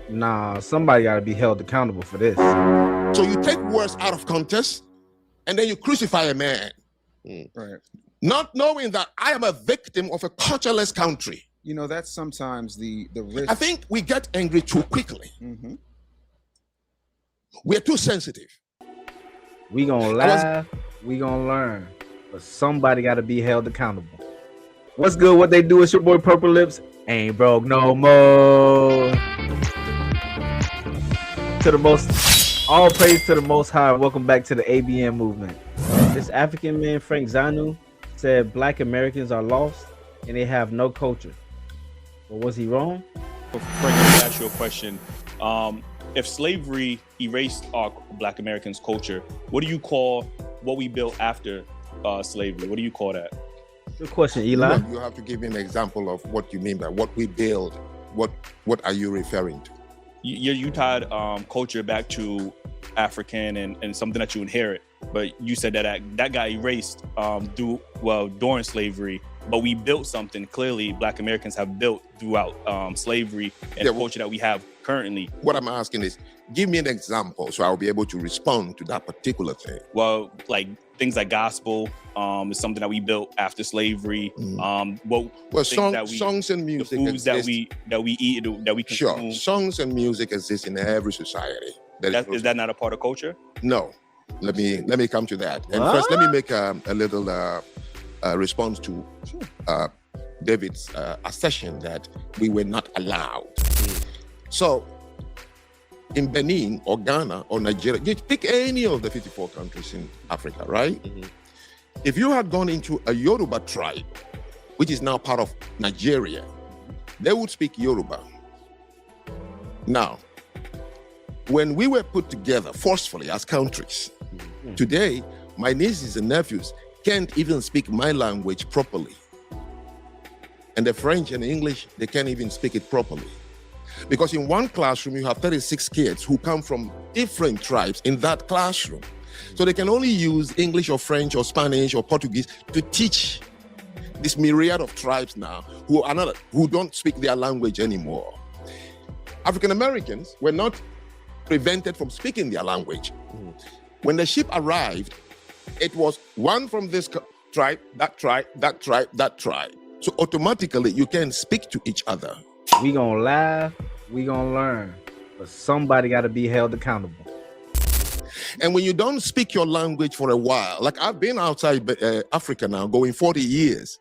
Nah, somebody got to be held accountable for this. So you take words out of context and then you crucify a man. Right. Not knowing that I am a victim of a cultureless country. You know, that's sometimes the risk. I think we get angry too quickly. Mm-hmm. We're too sensitive. We gonna laugh, we gonna learn, but somebody got to be held accountable. What's good? What they do? It's your boy Purple Lips. Ain't broke no more. To the most, all praise to the Most High. Welcome back to the ABN movement. This African man, Frank Zanu, said Black Americans are lost and they have no culture. Well, was he wrong? Frank, let me ask you a question. If slavery erased our Black Americans' culture, what do you call what we built after slavery? What do you call that? Good question, Eli. You have to give me an example of what you mean by what we build. What are you referring to? You tied culture back to African and something that you inherit, but you said that got erased during slavery, but we built something. Clearly, Black Americans have built throughout slavery and the culture that we have currently. What I'm asking is, give me an example so I'll be able to respond to that particular thing. Well, like things like gospel is something that we built after slavery. Songs and music, the foods that we eat, that we consume. Sure, songs and music exist in every society. Is that not a part of culture? No. Let me come to that. And first, let me make a little response to David's assertion that we were not allowed. So, in Benin or Ghana or Nigeria, you pick any of the 54 countries in Africa, right? Mm-hmm. If you had gone into a Yoruba tribe, which is now part of Nigeria, they would speak Yoruba. Now, when we were put together forcefully as countries, today, my nieces and nephews can't even speak my language properly. And the French and the English, they can't even speak it properly. Because in one classroom, you have 36 kids who come from different tribes in that classroom. So they can only use English or French or Spanish or Portuguese to teach this myriad of tribes now who don't speak their language anymore. African Americans were not prevented from speaking their language. When the ship arrived, it was one from this tribe, that tribe, that tribe, that tribe. So automatically you can speak to each other. We gonna laugh, we gonna learn, but somebody got to be held accountable. And when you don't speak your language for a while, like I've been outside Africa now, going 40 years.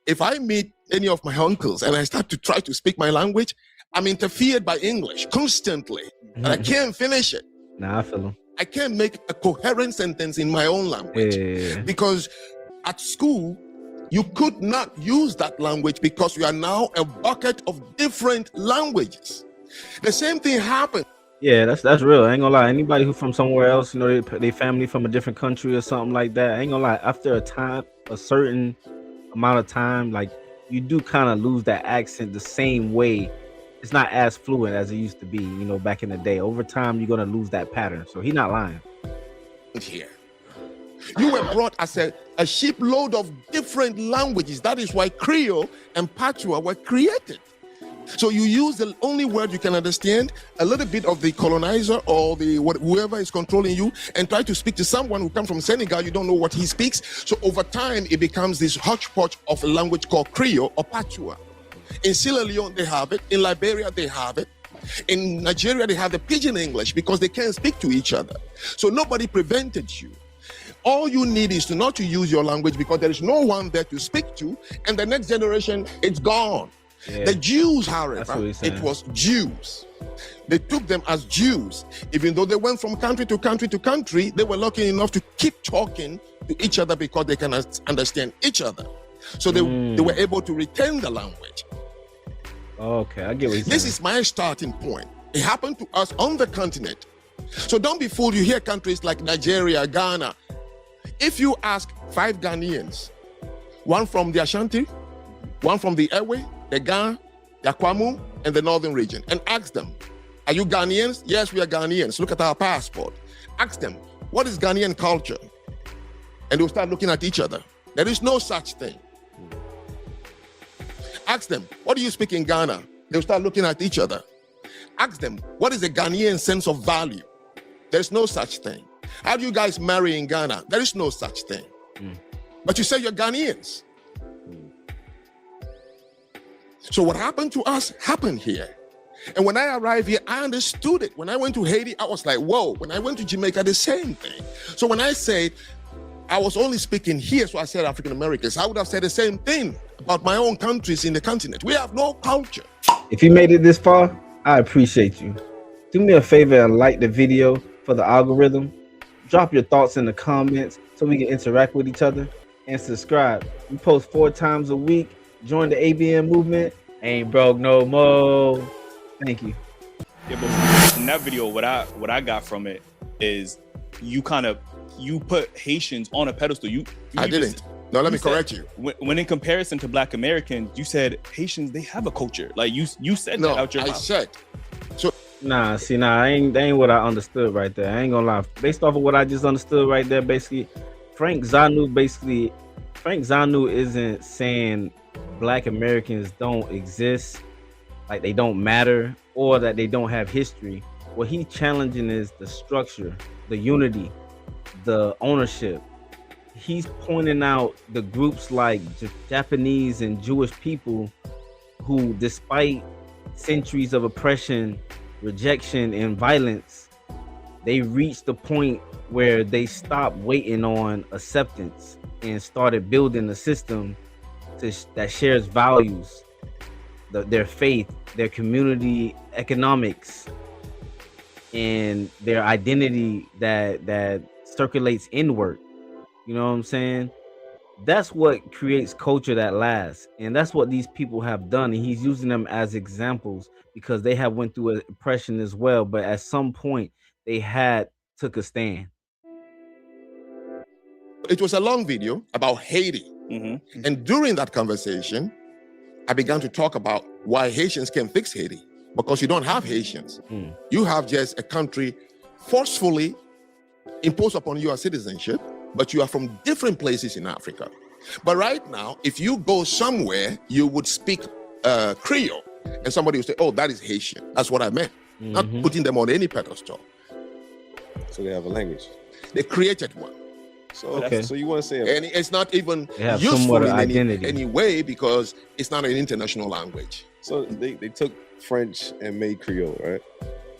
If I meet any of my uncles and I start to try to speak my language, I'm interfered by English constantly, and I can't finish it. Nah, I feel them. I can't make a coherent sentence in my own language because at school, you could not use that language because you are now a bucket of different languages. The same thing happened. Yeah, that's real. I ain't gonna lie. Anybody who from somewhere else, you know, they family from a different country or something like that. I ain't gonna lie. After a certain amount of time, like you do kind of lose that accent the same way. It's not as fluent as it used to be, you know, back in the day. Over time, you're gonna lose that pattern. So he's not lying. Here. You were brought as a shipload of different languages. That is why Creole and Patois were created. So you use the only word you can understand, a little bit of the colonizer or whoever is controlling you, and try to speak to someone who comes from Senegal. You don't know what he speaks. So over time, it becomes this hodgepodge of a language called Creole or Patois. In Sierra Leone, they have it. In Liberia, they have it. In Nigeria, they have the Pidgin English because they can't speak to each other. So nobody prevented you. All you need is not to use your language because there is no one there to speak to, and the next generation, it's gone. Yeah. The Jews, however, it was Jews. They took them as Jews. Even though they went from country to country to country, they were lucky enough to keep talking to each other because they can understand each other. So they were able to retain the language. Okay, I get what you're saying. This is my starting point. It happened to us on the continent. So don't be fooled. You hear countries like Nigeria, Ghana. If you ask 5 Ghanaians, one from the Ashanti, one from the Ewe, the Ga, the Akwamu, and the northern region, and ask them, are you Ghanaians? Yes, we are Ghanaians. Look at our passport. Ask them, what is Ghanaian culture? And they'll start looking at each other. There is no such thing. Ask them, what do you speak in Ghana? They'll start looking at each other. ask them, what is the Ghanaian sense of value? There's no such thing. How do you guys marry in Ghana? There is no such thing. But you say you're Ghanaians. So what happened to us happened here. And when I arrived here, I understood it. When I went to Haiti, I was like, whoa. When I went to Jamaica, the same thing. So when I said, I was only speaking here, so I said African Americans, I would have said the same thing about my own countries in the continent. We have no culture. If you made it this far, I appreciate you. Do me a favor and like the video for the algorithm. Drop your thoughts in the comments so we can interact with each other. And subscribe. We post 4 times a week. Join the ABN movement. Ain't broke no more. Thank you. Yeah, but from that video, what I got from it is you put Haitians on a pedestal. I didn't. No, let me correct you. When in comparison to Black Americans, you said Haitians, they have a culture. Like you said that out your mouth. I said. So Nah, that ain't what I understood right there. I ain't gonna lie. Based off of what I just understood right there, basically, Frank Zanou isn't saying Black Americans don't exist, like they don't matter, or that they don't have history. What he's challenging is the structure, the unity, the ownership. He's pointing out the groups like Japanese and Jewish people who, despite centuries of oppression, rejection, and violence, they reached the point where they stopped waiting on acceptance and started building a system that shares values, their faith, their community economics, and their identity that circulates inward. You know what I'm saying? That's what creates culture that lasts, and that's what these people have done. And he's using them as examples because they have went through oppression as well, but at some point they took a stand. It was a long video about Haiti. And during that conversation, I began to talk about why Haitians can fix Haiti. Because you don't have Haitians. You have just a country forcefully imposed upon you a citizenship, but you are from different places in Africa. But right now, if you go somewhere, you would speak Creole, and somebody would say, oh, that is Haitian. That's what I meant. Not putting them on any pedestal. So they have a language. They created one. So, so you want to say, and it's not even have useful in identity. any way because it's not an international language. So they took French and made Creole, right?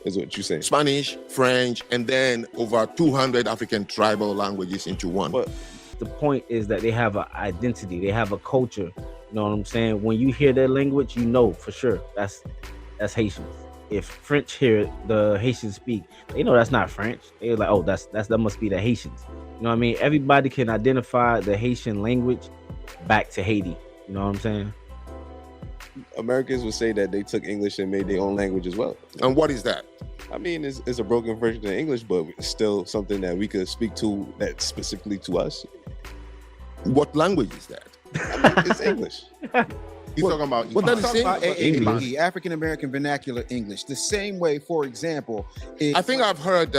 Is what you're saying? Spanish, French, and then over 200 African tribal languages into one. But the point is that they have an identity, they have a culture. You know what I'm saying? When you hear their language, you know for sure that's Haitians. If French hear the Haitians speak, they know that's not French. They're like, oh, that must be the Haitians. You know what I mean? Everybody can identify the Haitian language back to Haiti. You know what I'm saying? Americans would say that they took English and made their own language as well. And what is that? I mean, it's a broken version of English, but it's still something that we could speak to that's specifically to us. What language is that? I mean, it's English. He's talking about English. African American vernacular English. The same way, for example, I think I've heard.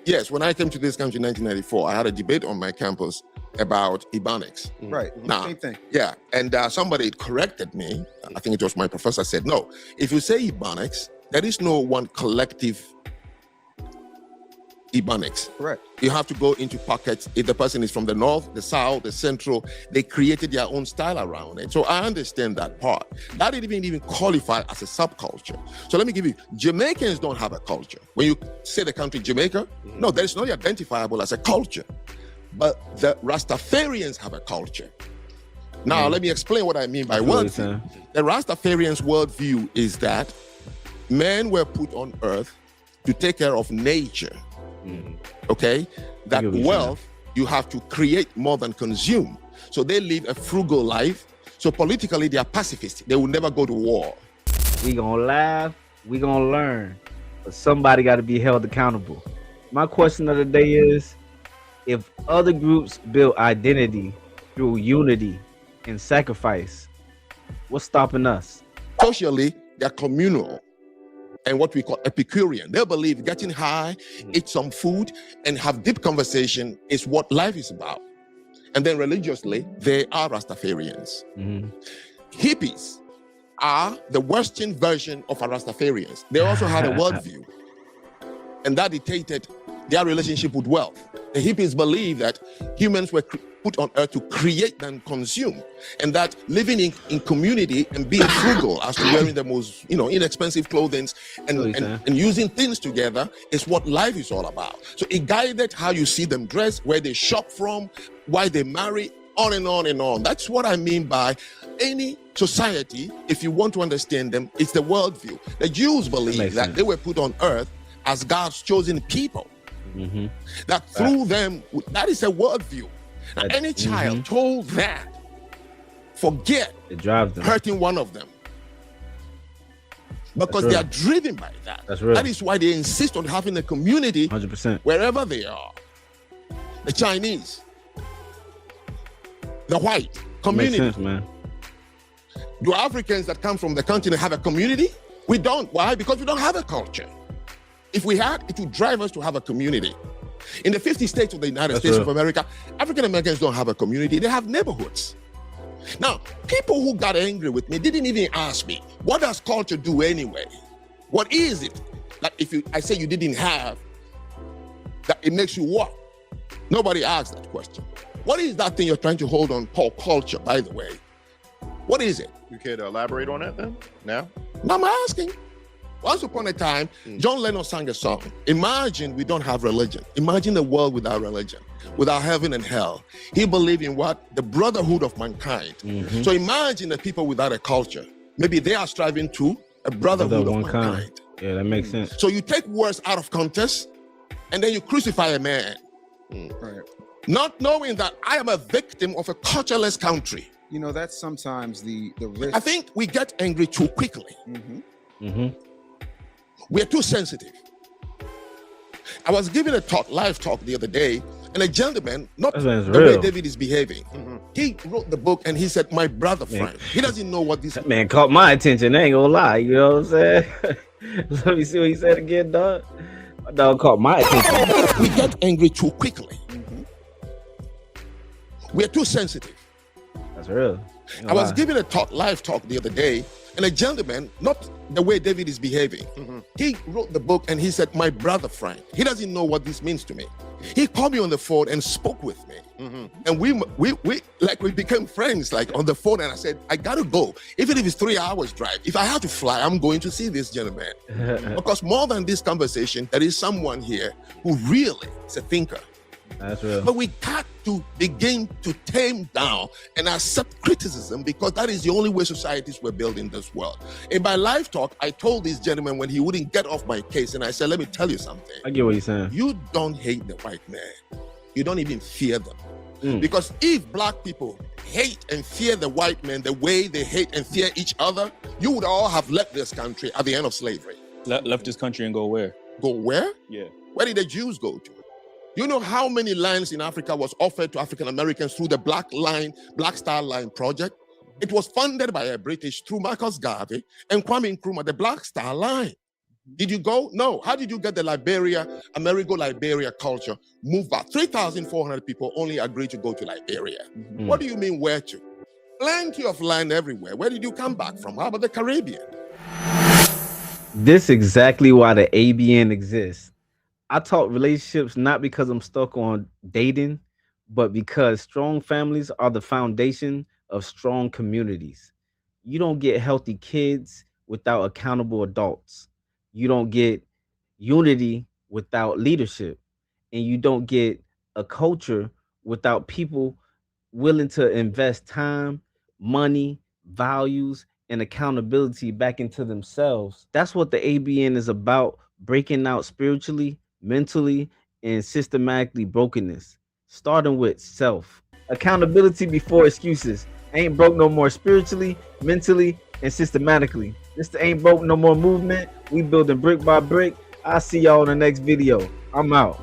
Yes, when I came to this country in 1994, I had a debate on my campus about Ebonics. Right. Now, Same thing. Yeah, and somebody corrected me. I think it was my professor said, no, if you say Ebonics, there is no one collective Ebonics. Correct. You have to go into pockets. If the person is from the north, the south, the central, they created their own style around it. So I understand that part. That didn't even qualify as a subculture. So let me give you, Jamaicans don't have a culture. When you say the country Jamaica, no, there is not identifiable as a culture. But the Rastafarians have a culture. Now, let me explain what I mean by worldview. The Rastafarians' worldview is that men were put on earth to take care of nature. Okay, that wealth you have to create more than consume. So they live a frugal life. So politically they are pacifists. They will never go to war. We gonna laugh, we gonna learn, but somebody got to be held accountable. My question of the day is, if other groups build identity through unity and sacrifice, what's stopping us? Socially, they're communal and what we call Epicurean. They believe getting high, eat some food, and have deep conversation is what life is about. And then religiously, they are Rastafarians. Hippies are the Western version of a Rastafarians. They also had a worldview, and that dictated their relationship with wealth. The hippies believed that humans were put on earth to create and consume, and that living in community and being frugal as to wearing the most inexpensive clothing and using things together is what life is all about. So it guided how you see them dress, where they shop from, why they marry, on and on and on. That's what I mean by any society. If you want to understand them, it's the worldview. The Jews believe that they were put on earth as God's chosen people. That through them, that is a worldview. Now, any child told that, forget it drives them. Hurting one of them, because they are driven by that. That's real. That is why they insist on having a community 100%. wherever they are. The Chinese, the white community. Makes sense, man. Do Africans that come from the continent have a community? We don't. Why? Because we don't have a culture. If we had, it would drive us to have a community. In the 50 states of the United States of America, African Americans don't have a community. They have neighborhoods. Now, people who got angry with me didn't even ask me, what does culture do anyway? What is it? Like if I say you didn't have, that it makes you what? Nobody asked that question. What is that thing you're trying to hold on called culture, by the way? What is it? You care to elaborate on that then? Now? No, I'm asking. Once upon a time, John Lennon sang a song. Imagine we don't have religion. Imagine a world without religion, without heaven and hell. He believed in what? The brotherhood of mankind. So imagine the people without a culture. Maybe they are striving to a brotherhood of mankind. Yeah, that makes sense. So you take words out of context and then you crucify a man. Not knowing that I am a victim of a cultureless country. You know, that's sometimes the risk. I think we get angry too quickly. We're too sensitive. I was giving a talk, live talk the other day, and a gentleman, not the way David is behaving, he wrote the book and he said, my brother friend. He doesn't know what this that man caught my attention. I ain't gonna lie, you know what I'm saying? Let me see what he said again, dog. My dog caught my attention. We get angry too quickly. We're too sensitive. That's real. I was giving a talk, live talk the other day, and a gentleman, not the way David is behaving, he wrote the book and he said, my brother friend. He doesn't know what this means to me. He called me on the phone and spoke with me. And we became friends, like on the phone. And I said, I gotta go. Even if it's 3 hours drive, if I have to fly, I'm going to see this gentleman. Because more than this conversation, there is someone here who really is a thinker. That's real. But we got to begin to tame down and accept criticism, because that is the only way societies were built in this world. In my live talk, I told this gentleman when he wouldn't get off my case, and I said, let me tell you something. I get what you're saying. You don't hate the white man. You don't even fear them. Because if black people hate and fear the white man the way they hate and fear each other, you would all have left this country at the end of slavery. Left this country and go where? Go where? Yeah. Where did the Jews go to? You know how many lands in Africa was offered to African Americans through the Black Star Line project? It was funded by a British through Marcus Garvey and Kwame Nkrumah, the Black Star Line. Did you go? No. How did you get the Amerigo-Liberia culture moved back? 3,400 people only agreed to go to Liberia. What do you mean where to? Plenty of land everywhere. Where did you come back from? How about the Caribbean? This is exactly why the ABN exists. I talk relationships not because I'm stuck on dating, but because strong families are the foundation of strong communities. You don't get healthy kids without accountable adults. You don't get unity without leadership. And you don't get a culture without people willing to invest time, money, values, and accountability back into themselves. That's what the ABN is about, breaking out spiritually, mentally, and systematically brokenness, starting with self. Accountability before excuses. Ain't broke no more spiritually, mentally, and systematically. This ain't broke no more movement. We building brick by brick. I'll see y'all in the next video. I'm out.